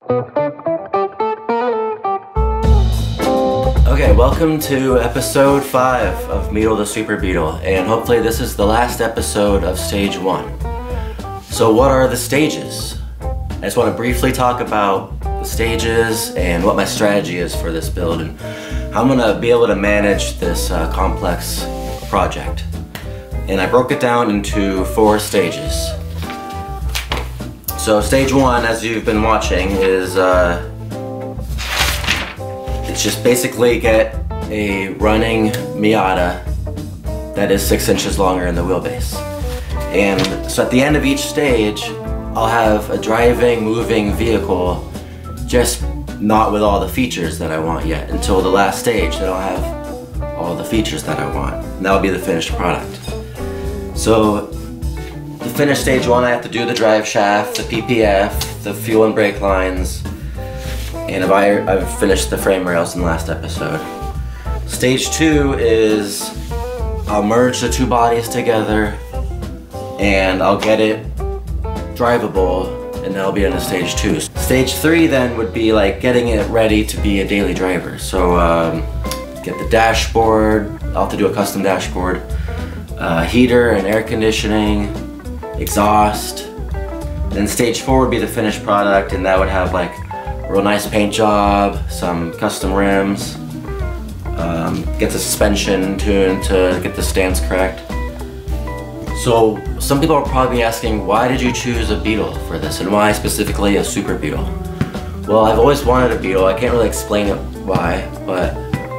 Okay, welcome to episode 5 of Meetle the Super Beetle, and hopefully this is the last episode of stage 1. So what are the stages? I just want to briefly talk about the stages and what my strategy is for this build and how I'm going to be able to manage this complex project. And I broke it down into 4 stages. So stage 1, as you've been watching, is it's just basically get a running Miata that is 6 inches longer in the wheelbase. And so at the end of each stage, I'll have a driving, moving vehicle, just not with all the features that I want yet, until the last stage that I'll have all the features that I want. And that'll be the finished product. So to finish stage 1, I have to do the drive shaft, the PPF, the fuel and brake lines, and I've finished the frame rails in the last episode. Stage 2 is I'll merge the 2 bodies together and I'll get it drivable, and that'll be into stage 2. Stage 3 then would be like getting it ready to be a daily driver. So get the dashboard, I'll have to do a custom dashboard, heater and air conditioning, exhaust. Then stage 4 would be the finished product, and that would have like a real nice paint job, some custom rims, get the suspension tuned to get the stance correct. So some people are probably asking, why did you choose a Beetle for this, and why specifically a Super Beetle? Well, I've always wanted a Beetle. I can't really explain it why, but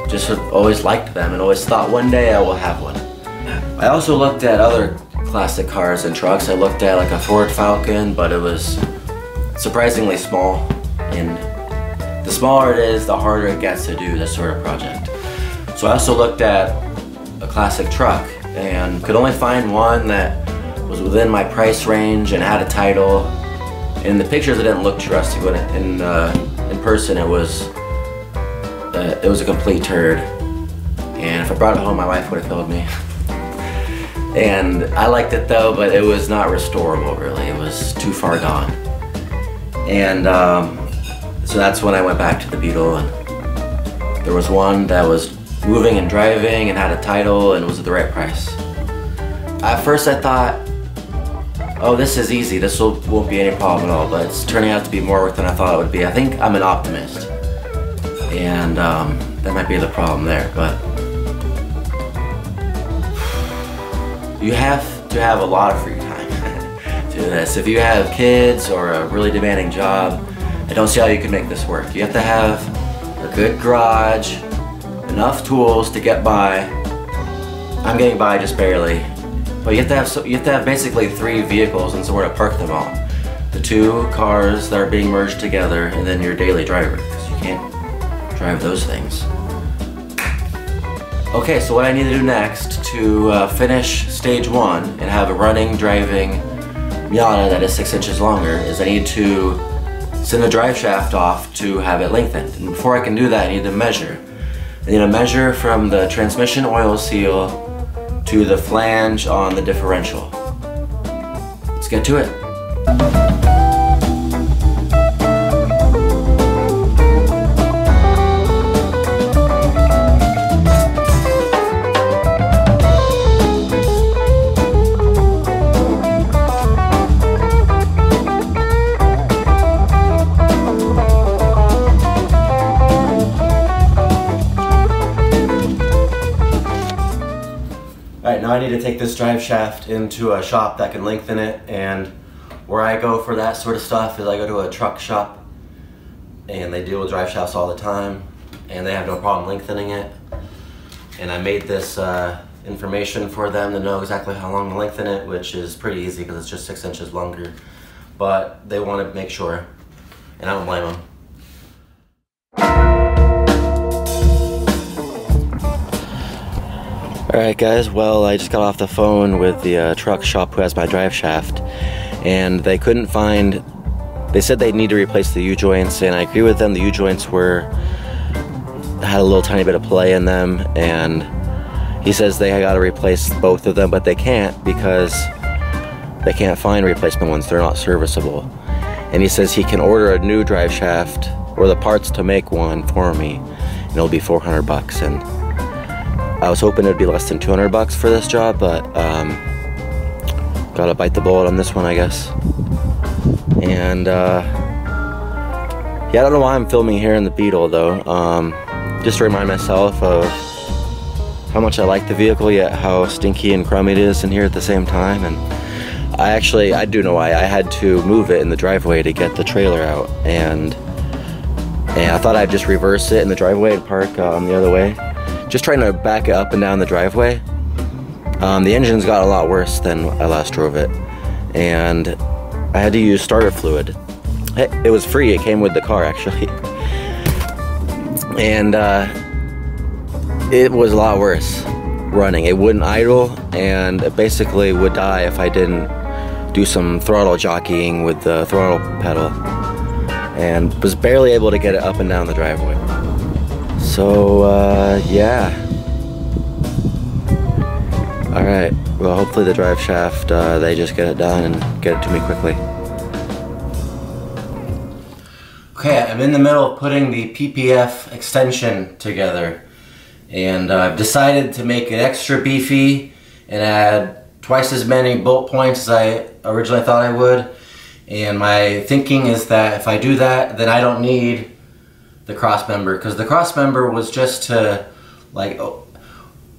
just have always liked them and always thought one day I will have one. I also looked at other classic cars and trucks. I looked at like a Ford Falcon, but it was surprisingly small. And the smaller it is, the harder it gets to do this sort of project. So I also looked at a classic truck and could only find one that was within my price range and had a title. In the pictures it didn't look too rusty, but in person it was a complete turd. And if I brought it home, my wife would have killed me. And I liked it though, but it was not restorable really. It was too far gone. And so that's when I went back to the Beetle, and there was one that was moving and driving and had a title and was at the right price. At first I thought, oh, this is easy, this won't be any problem at all, but it's turning out to be more work than I thought it would be. I think I'm an optimist, and that might be the problem there, but you have to have a lot of free time to do this. If you have kids or a really demanding job, I don't see how you can make this work. You have to have a good garage, enough tools to get by. I'm getting by just barely. But you have to have basically 3 vehicles and somewhere to park them all. The 2 cars that are being merged together, and then your daily driver, because you can't drive those things. Okay, so what I need to do next to finish stage 1 and have a running, driving Miata that is 6 inches longer is I need to send the drive shaft off to have it lengthened. And before I can do that, I need to measure. I need to measure from the transmission oil seal to the flange on the differential. Let's get to it. Alright, now I need to take this drive shaft into a shop that can lengthen it, and where I go for that sort of stuff is I go to a truck shop, and they deal with drive shafts all the time, and they have no problem lengthening it. And I made this information for them to know exactly how long to lengthen it, which is pretty easy because it's just 6 inches longer. But they want to make sure, and I don't blame them. Alright guys, well I just got off the phone with the truck shop who has my drive shaft, and they couldn't find, they said they need to replace the U-joints, and I agree with them. The U-joints had a little tiny bit of play in them, and he says they got to replace both of them, but they can't because they can't find replacement ones. They're not serviceable. and he says he can order a new drive shaft or the parts to make one for me, and it'll be 400 bucks. And I was hoping it'd be less than 200 bucks for this job, but gotta bite the bullet on this one, I guess. And yeah, I don't know why I'm filming here in the Beetle though. Just to remind myself of how much I like the vehicle, yet how stinky and crummy it is in here at the same time. And I do know why. I had to move it in the driveway to get the trailer out, and I thought I'd just reverse it in the driveway and park the other way. Just trying to back it up and down the driveway. The engine's got a lot worse than I last drove it, and I had to use starter fluid. It was free, it came with the car actually. And it was a lot worse running. It wouldn't idle, and it basically would die if I didn't do some throttle jockeying with the throttle pedal, and was barely able to get it up and down the driveway. So yeah. Alright, well hopefully the drive shaft, they just get it done and get it to me quickly. Okay, I'm in the middle of putting the PPF extension together, and I've decided to make it extra beefy and add twice as many bolt points as I originally thought I would. And my thinking is that if I do that, then I don't need the cross member, because the cross member was just to like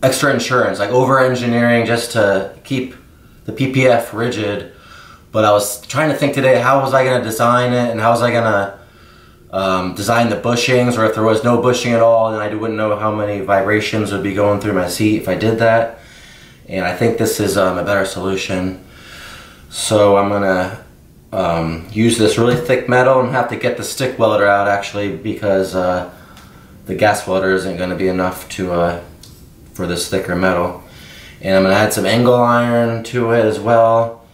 extra insurance, like over engineering just to keep the PPF rigid. But I was trying to think today, how was I going to design it, and how was I going to design the bushings, or if there was no bushing at all, then I wouldn't know how many vibrations would be going through my seat if I did that. And I think this is a better solution. So I'm gonna use this really thick metal and have to get the stick welder out actually, because the gas welder isn't going to be enough to for this thicker metal. And I'm gonna add some angle iron to it as well.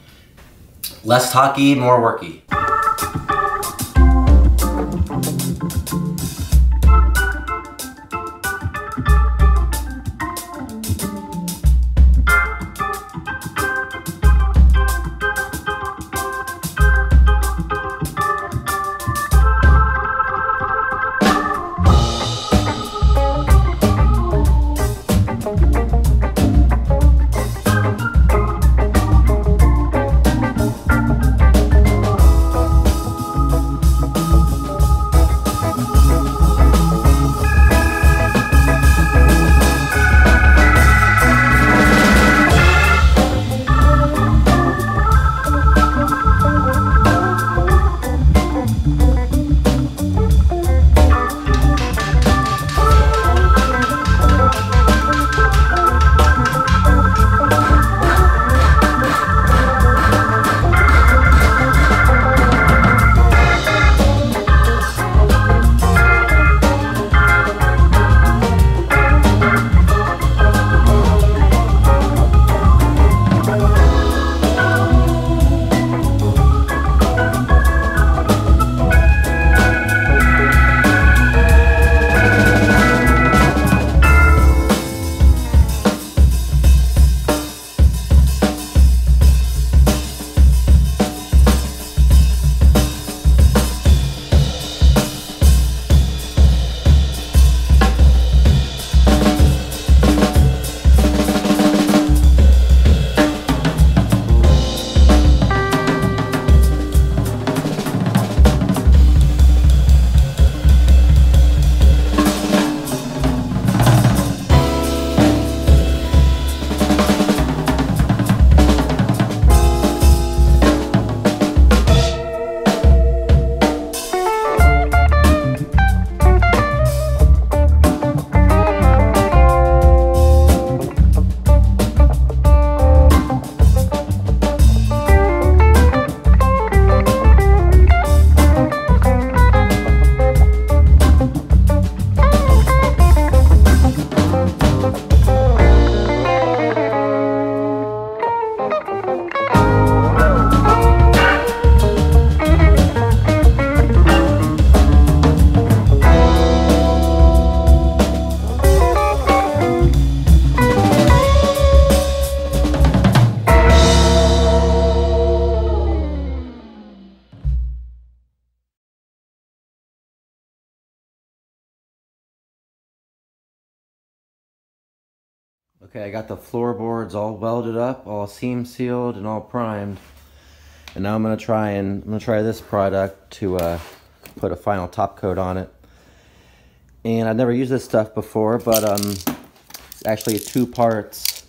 Less talky, more worky. Okay, I got the floorboards all welded up, all seam sealed and all primed. And now I'm gonna try this product to put a final top coat on it. And I've never used this stuff before, but it's actually 2 parts.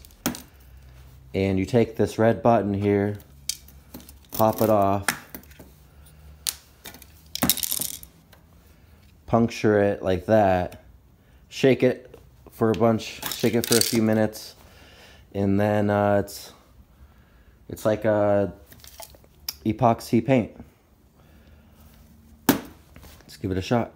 And you take this red button here, pop it off, puncture it like that, shake it for a few minutes, and then it's like a epoxy paint. Let's give it a shot.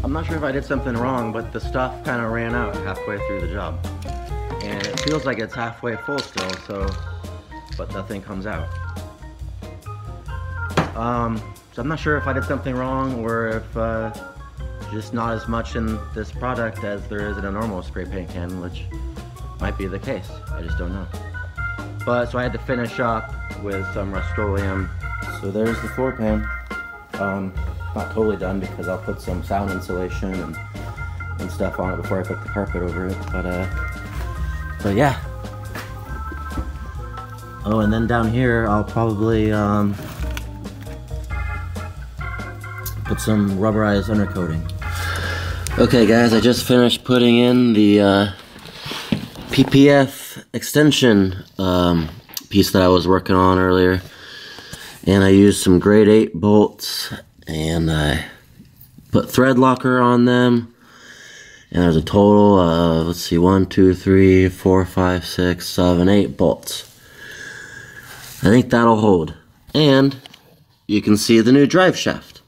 I'm not sure if I did something wrong, but the stuff kind of ran out halfway through the job. And it feels like it's halfway full still, but nothing comes out. So I'm not sure if I did something wrong or if just not as much in this product as there is in a normal spray paint can, which might be the case. I just don't know. So I had to finish up with some Rust-Oleum. So there's the floor pan. Not totally done because I'll put some sound insulation and stuff on it before I put the carpet over it, but yeah. Oh, and then down here I'll probably put some rubberized undercoating. Okay guys, I just finished putting in the PPF extension piece that I was working on earlier, and I used some grade 8 bolts. And I put thread locker on them, and there's a total of, let's see, 1, 2, 3, 4, 5, 6, 7, 8 bolts. I think that'll hold. And you can see the new drive shaft.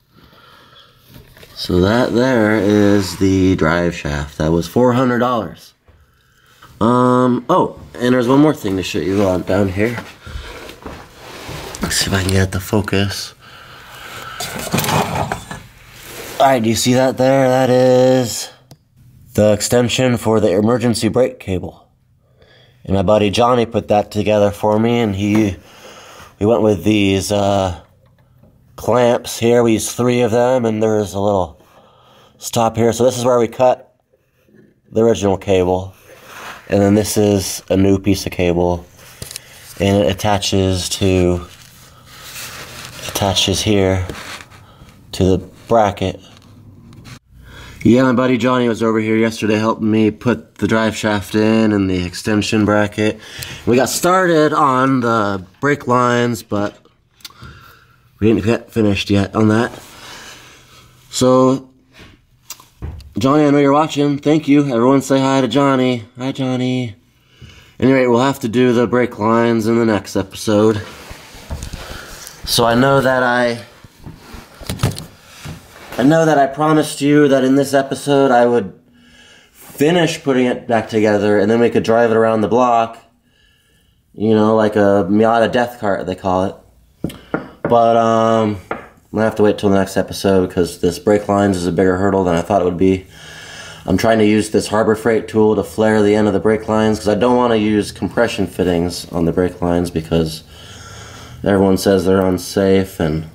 So that there is the drive shaft. That was $400. Oh, and there's one more thing to show you on down here. Let's see if I can get it to focus. Alright, do you see that there? That is the extension for the emergency brake cable. And my buddy Johnny put that together for me, and we went with these clamps here. We used 3 of them, and there's a little stop here. So this is where we cut the original cable. And then this is a new piece of cable. And it attaches here to the bracket. Yeah, my buddy Johnny was over here yesterday helping me put the drive shaft in and the extension bracket. We got started on the brake lines, but we didn't get finished yet on that. So, Johnny, I know you're watching. Thank you. Everyone say hi to Johnny. Hi, Johnny. Anyway, we'll have to do the brake lines in the next episode. So I know that I promised you that in this episode I would finish putting it back together and then we could drive it around the block, you know, like a Miata death cart, they call it. But I'm gonna have to wait till the next episode because this brake lines is a bigger hurdle than I thought it would be. I'm trying to use this Harbor Freight tool to flare the end of the brake lines because I don't want to use compression fittings on the brake lines because everyone says they're unsafe, and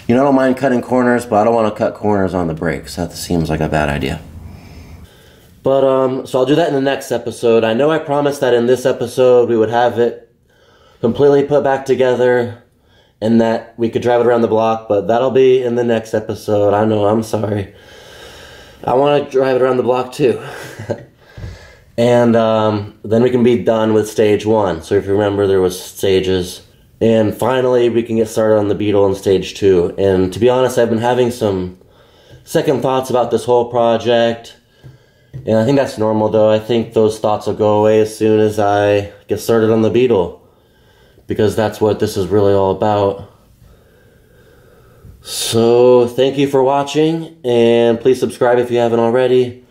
you know, I don't mind cutting corners, but I don't want to cut corners on the brakes. That seems like a bad idea. But, so I'll do that in the next episode. I know I promised that in this episode we would have it completely put back together and that we could drive it around the block, but that'll be in the next episode. I know, I'm sorry. I want to drive it around the block too. And then we can be done with stage 1. So if you remember, there was stages. And finally, we can get started on the Beetle in stage 2. And to be honest, I've been having some second thoughts about this whole project. And I think that's normal though. I think those thoughts will go away as soon as I get started on the Beetle, because that's what this is really all about. So thank you for watching, and please subscribe if you haven't already,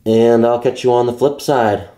and I'll catch you on the flip side.